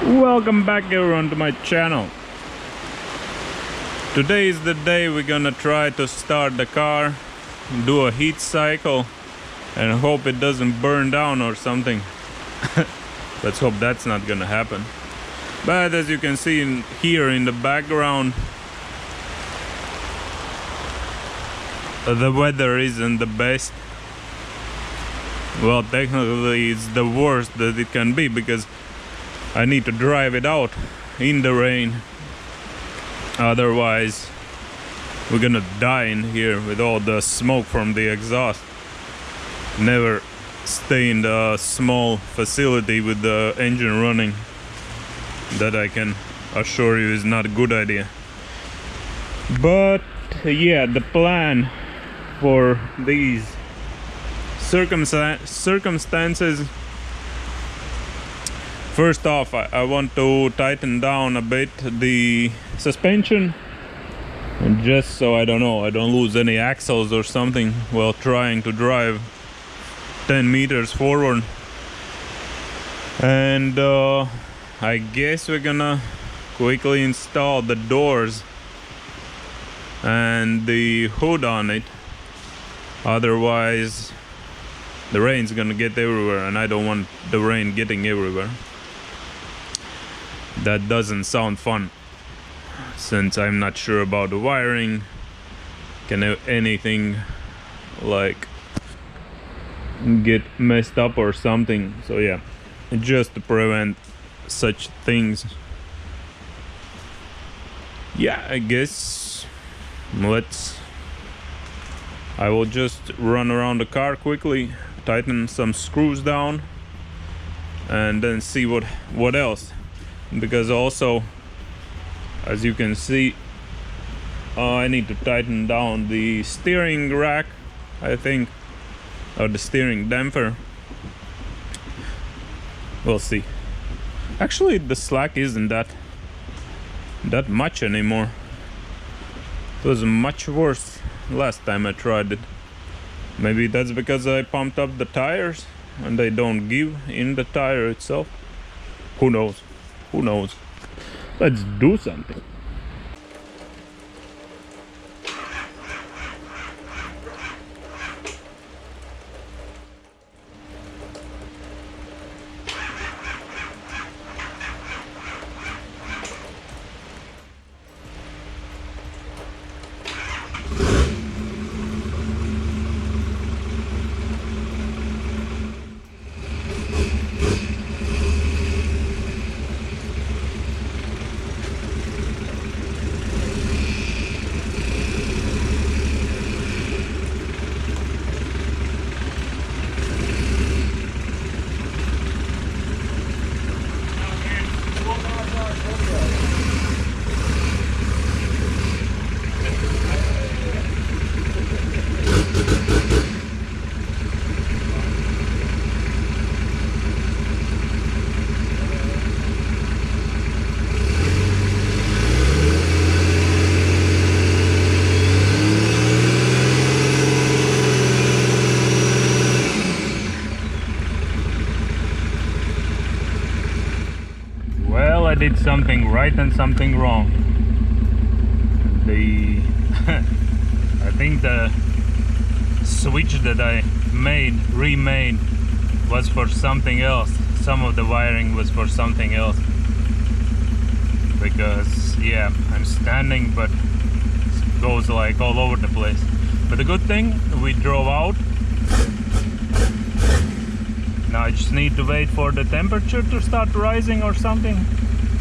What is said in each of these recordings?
Welcome back everyone to my channel. Today is the day we're gonna try to start the car, do a heat cycle and hope it doesn't burn down or something. Let's hope that's not gonna happen. But as you can see here in the background, the weather isn't the best. Well, technically it's the worst that it can be because I need to drive it out in the rain. Otherwise we're gonna die in here with all the smoke from the exhaust. Never stay in the small facility with the engine running. That I can assure you is not a good idea. But yeah, the plan for these circumstances, first off, I want to tighten down a bit the suspension, and just so I don't lose any axles or something while trying to drive 10 meters forward. And I guess we're gonna quickly install the doors and the hood on it. Otherwise the rain's gonna get everywhere, and I don't want the rain getting everywhere. That doesn't sound fun, since I'm not sure about the wiring. Can anything like get messed up or something? So yeah, just to prevent such things. Yeah, I guess I will just run around the car quickly, tighten some screws down, and then see what else. Because also, as you can see, I need to tighten down the steering rack, I think, or the steering damper. We'll see. Actually, the slack isn't that much anymore. It was much worse last time I tried it. Maybe that's because I pumped up the tires and they don't give in the tire itself. Who knows? Who knows? Let's do something. I did something right and something wrong. I think the switch that I remade was for something else. Some of the wiring was for something else. Because yeah, I'm standing but it goes like all over the place. But the good thing, we drove out. Now I just need to wait for the temperature to start rising or something,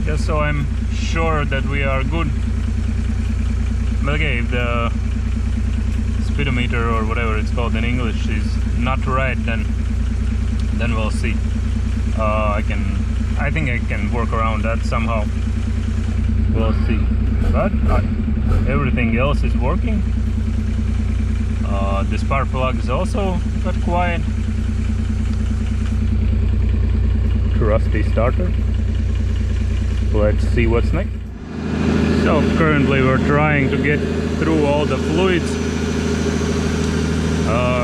just so I'm sure that we are good. But okay, if the speedometer or whatever it's called in English is not right, then we'll see. I think I can work around that somehow. We'll see. But everything else is working. The spark plug is also got quiet. Rusty starter. Let's see what's next. So currently we're trying to get through all the fluids.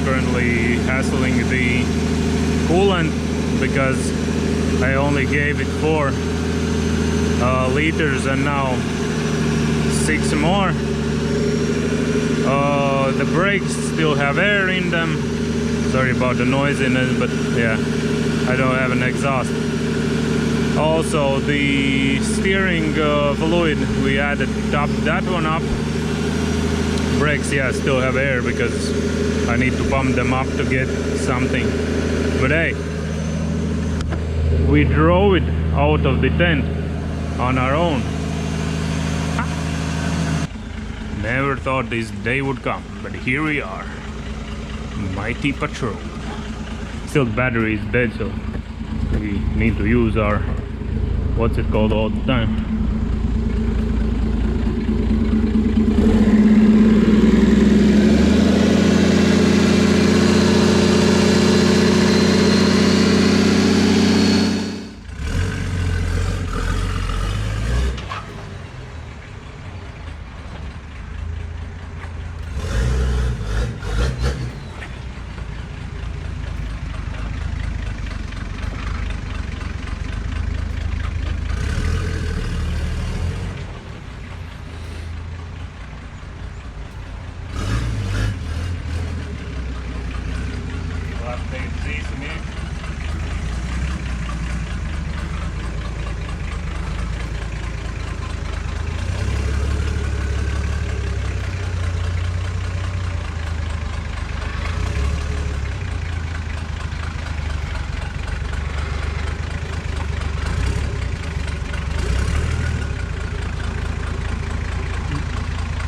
Currently hassling the coolant because I only gave it 4 liters, and now 6 more. The brakes still have air in them. Sorry about the noise in it, but yeah, I don't have an exhaust. Also, the steering fluid, we added, topped that one up. Brakes, yeah, still have air because I need to pump them up to get something. But hey, we drove it out of the tent on our own. Never thought this day would come, but here we are. Mighty Patrol. Still the battery is dead, so we need to use our, what's it called, all the time.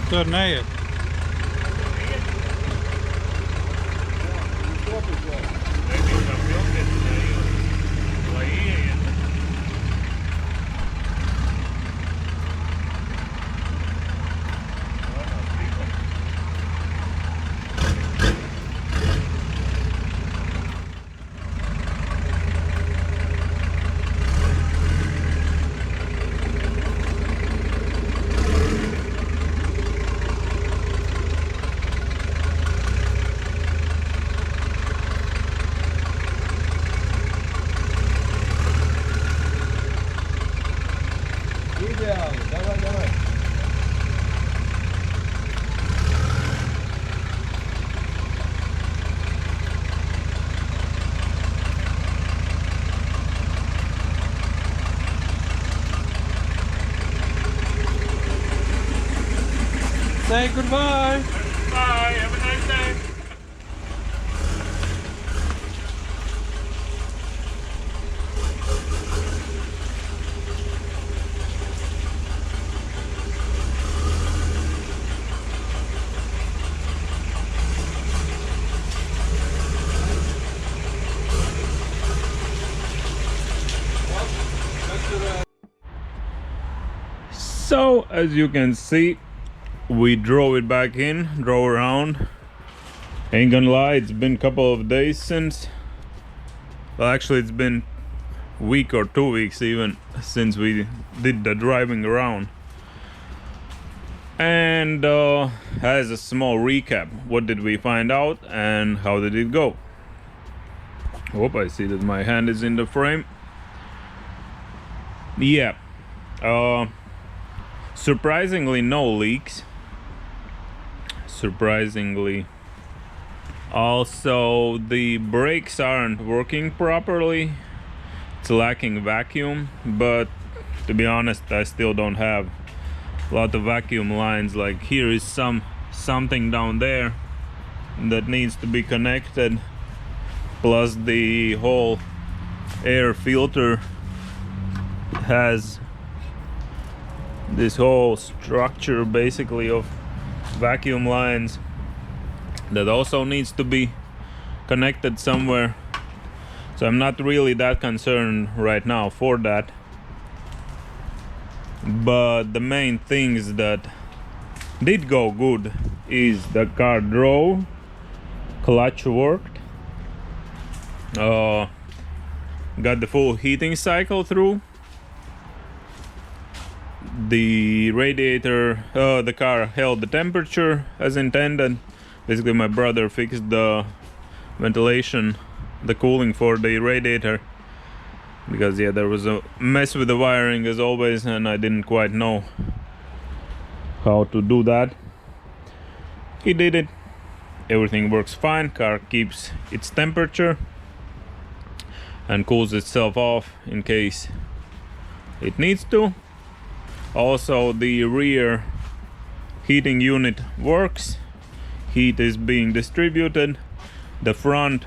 Torneio. Say goodbye. Bye, have a nice day. So, as you can see, we drove it back in, drove around. Ain't gonna lie, it's been a couple of days since, well, actually it's been a week or 2 weeks even since we did the driving around. And as a small recap, what did we find out and how did it go? Hope I see that my hand is in the frame. Yeah, surprisingly no leaks. Surprisingly. Also, the brakes aren't working properly. It's lacking vacuum, but to be honest, I still don't have a lot of vacuum lines. Like here is something down there that needs to be connected, plus the whole air filter has this whole structure basically of vacuum lines that also needs to be connected somewhere. So I'm not really that concerned right now for that, but the main things that did go good is the car drove, clutch worked, got the full heating cycle through, the radiator, the car held the temperature as intended. Basically my brother fixed the ventilation, the cooling for the radiator, because yeah, there was a mess with the wiring as always, and I didn't quite know how to do that. He did it. Everything works fine. Car keeps its temperature and cools itself off in case it needs to. Also, the rear heating unit works. Heat is being distributed. The front,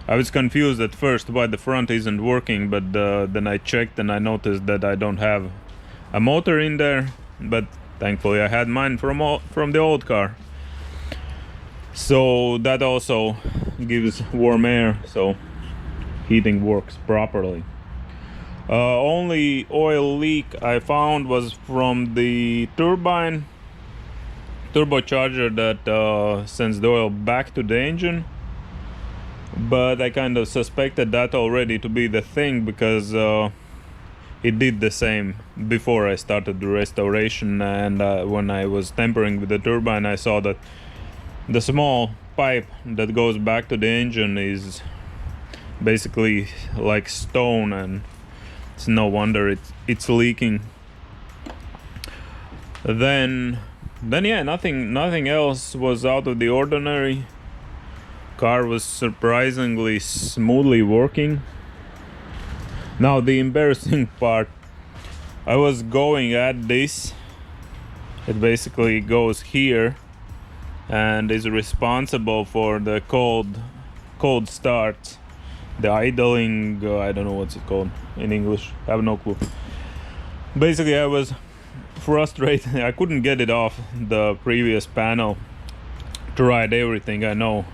I was confused at first why the front isn't working, but then I checked and I noticed that I don't have a motor in there, but thankfully I had mine from the old car. So that also gives warm air, so heating works properly. Only oil leak I found was from the turbocharger that sends the oil back to the engine, but I kind of suspected that already to be the thing, because it did the same before I started the restoration, and when I was tampering with the turbine, I saw that the small pipe that goes back to the engine is basically like stone, and it's no wonder it's leaking. Then yeah, nothing else was out of the ordinary. Car was surprisingly smoothly working. Now the embarrassing part, I was going at this, it basically goes here and is responsible for the cold start, the idling, I don't know what's it called in English, I have no clue. Basically I was frustrated, I couldn't get it off the previous panel, tried everything I know.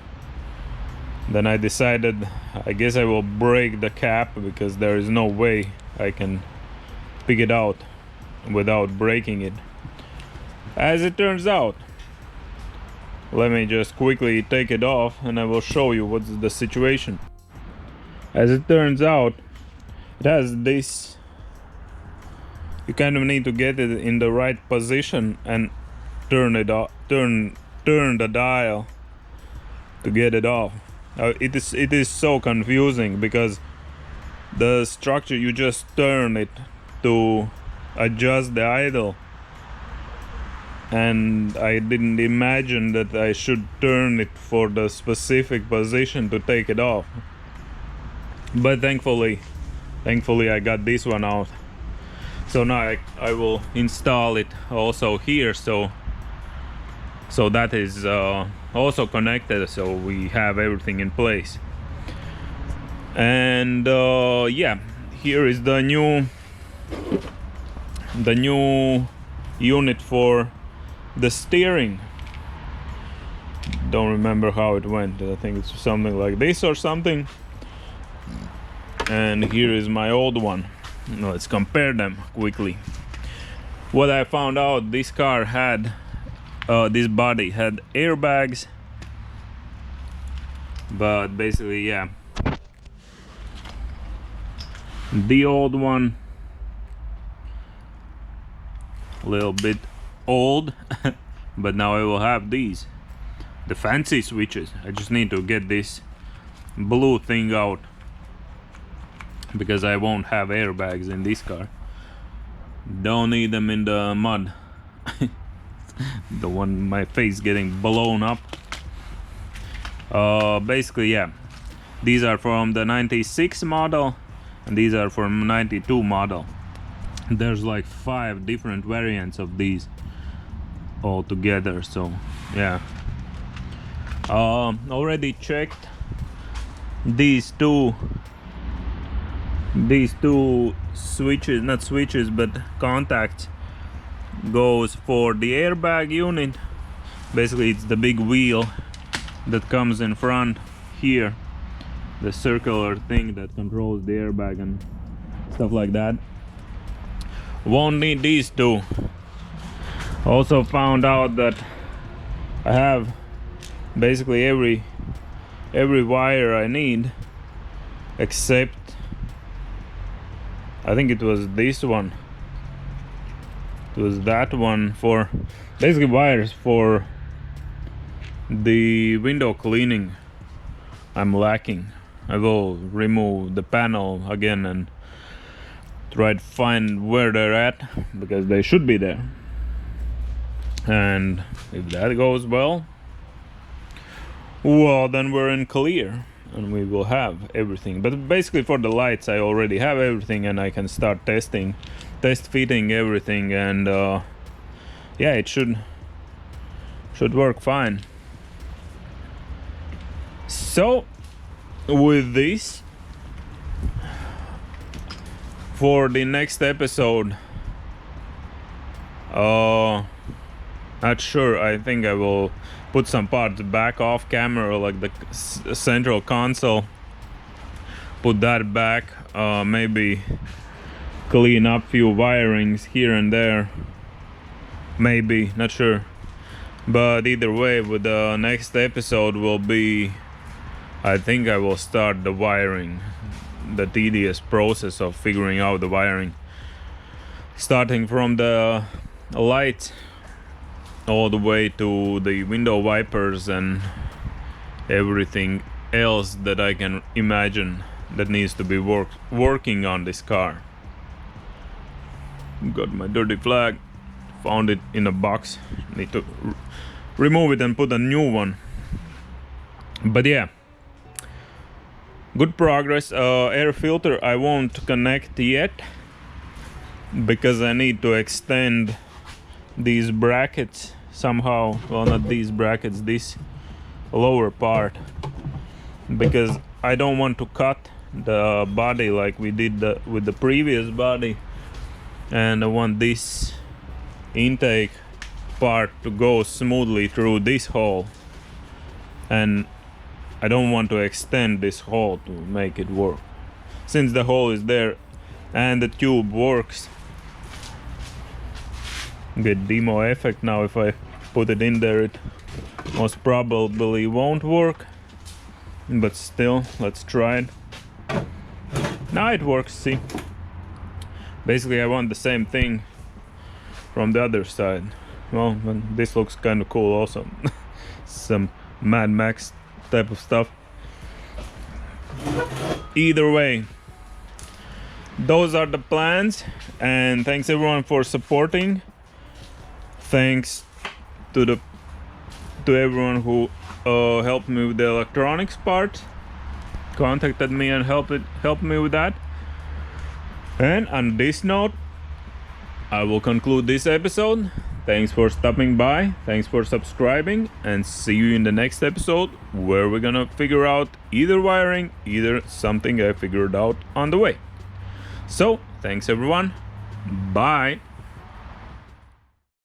Then I decided I guess I will break the cap, because there is no way I can pick it out without breaking it. As it turns out, let me just quickly take it off and I will show you what's the situation. As it turns out, it has this, you kind of need to get it in the right position and turn it off, turn the dial to get it off. It is so confusing, because the structure, you just turn it to adjust the idle, and I didn't imagine that I should turn it for the specific position to take it off. But thankfully I got this one out. So now I will install it also here, so that is also connected, so we have everything in place. And yeah, here is the new unit for the steering. Don't remember how it went. I think it's something like this or something. And here is my old one. Let's compare them quickly. What I found out, this car had this body had airbags, but basically yeah, the old one a little bit old but now I will have these, the fancy switches. I just need to get this blue thing out, because I won't have airbags in this car. Don't need them in the mud. The one, my face getting blown up. Basically yeah, these are from the 96 model and these are from 92 model. There's like 5 different variants of these all together, so yeah. Already checked these two switches, not switches but contacts, goes for the airbag unit. Basically it's the big wheel that comes in front here, the circular thing that controls the airbag and stuff like that. Won't need these two. Also found out that I have basically every wire I need, except I think it was this one. It was that one for basically wires for the window cleaning. I'm lacking. I will remove the panel again and try to find where they're at, because they should be there. And if that goes well, then we're in clear and we will have everything. But basically for the lights I already have everything, and I can start test fitting everything, and yeah, it should work fine. So with this, for the next episode, not sure, I think I will put some parts back off camera, like the central console, put that back, maybe clean up few wirings here and there, maybe, not sure. But either way, with the next episode will be, I think I will start the wiring, the tedious process of figuring out the wiring, starting from the light all the way to the window wipers and everything else that I can imagine that needs to be working on this car. Got my dirty flag, found it in a box, need to remove it and put a new one. But yeah, good progress. Air filter I won't connect yet, because I need to extend these brackets somehow. Well, not these brackets, this lower part, because I don't want to cut the body like we did with the previous body, and I want this intake part to go smoothly through this hole, and I don't want to extend this hole to make it work. Since the hole is there and the tube works, get demo effect now. If I put it in there, it most probably won't work, but still, let's try it. Now it works, see. Basically I want the same thing from the other side. Well, this looks kind of cool also. Some Mad Max type of stuff. Either way, those are the plans, and thanks everyone for supporting. Thanks to everyone who helped me with the electronics part, contacted me and helped me with that. And on this note, I will conclude this episode. Thanks for stopping by, thanks for subscribing, and see you in the next episode, where we're gonna figure out either wiring, either something I figured out on the way. So, thanks everyone, bye!